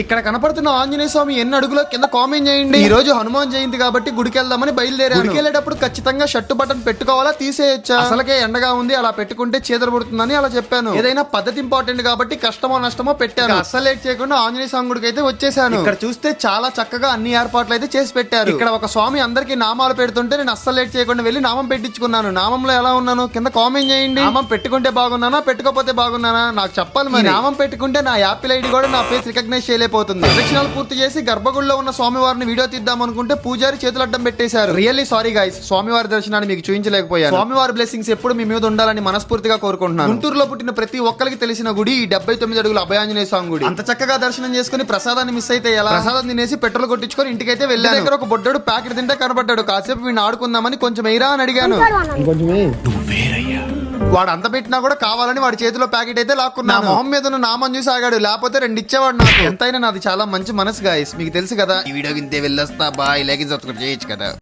ఇక్కడ కనపడుతున్న ఆంజనేయ స్వామి ఎన్ని అడుగులో కింద కామెంట్ చేయండి. ఈ రోజు హనుమాన్ జయంతి కాబట్టి గుడికి వెళ్దామని బయలుదేరాను. గుడికి వెళ్ళేటప్పుడు ఖచ్చితంగా షర్టు బటన్ పెట్టుకోవాలా తీసేయచ్చా? అసలకే ఎండగా ఉంది, అలా పెట్టుకుంటే చీదర పడుతుందని అలా చెప్పాను. ఏదైనా పద్ధతి ఇంపార్టెంట్ కాబట్టి కష్టమో నష్టమో పెట్టాను. అస్సలు లేట్ చేయకుండా ఆంజనేయ స్వామి గుడికి అయితే వచ్చేసాను. ఇక్కడ చూస్తే చాలా చక్కగా అన్ని ఏర్పాట్లు అయితే చేసి పెట్టారు. ఇక్కడ ఒక స్వామి అందరికి నామాలు పెడుతుంటే నేను అస్సలు లేట్ చేయకుండా వెళ్ళి నామం పెట్టించుకున్నాను. నామంలో ఎలా ఉన్నాను కింద కామెంట్ చేయండి. నామం పెట్టుకుంటే బాగున్నానా పెట్టుకోపోతే బాగున్నానా నాకు చెప్పాలి. మరి నామం పెట్టుకుంటే నా యాపిల్ ఐడి కూడా నా ఫేస్ రికగ్నైజ్ చేయలేకపోతుంది. ప్రదక్షిణాలు పూర్తి చేసి గర్భగుడిలో ఉన్న స్వామివారిని వీడియో తీద్దాం అనుకుంటే పూజారి చేతులు అడ్డం పెట్టేశారు. రియల్లీ సారీ గైస్, స్వామివారి దర్శనాన్ని మీకు చూపించలేకపోయాను. స్వామివారి బ్లెస్సింగ్స్ ఎప్పుడు మీ మీద ఉండాలని మనస్ఫూర్తిగా కోరుకుంటున్నాను. గుంటూరులో పుట్టిన ప్రతి ఒక్కరికి తెలిసిన గుడి ఈ 79 అడుగుల అభయాంజనేయ స్వామి గుడి. అంత చక్కగా దర్శనం చేసుకుని ప్రసాదాన్ని మిస్ అయితే ఎలా? ప్రసాదం తినేసి పెట్రోల్ కొట్టించుకొని ఇంటికైతే వెళ్ళాను. దగ్గర ఒక బొడ్డోడు ప్యాకెట్ తింటే కనబడ్డాడు. కాసేపు వీడిని ఆడుకుందామని కొంచెం ఎయిరా అని అడిగాను. వాడు అంత పెట్టినా కూడా కావాలని వాడి చేతిలో ప్యాకెట్ అయితే లాక్కున్నా. మొహం మీద ఉన్న నామం చూసి ఆగాడు, లేకపోతే 2 ఇచ్చేవాడు నాకు. ఎంతైనా నాది చాలా మంచి మనసు గాయస్, మీకు తెలుసు కదా. ఈ వీడియోకి ఇంతే వెళ్ళొస్తా బాయ్. లైక్ సబ్స్క్రైబ్ చేయొచ్చు కదా.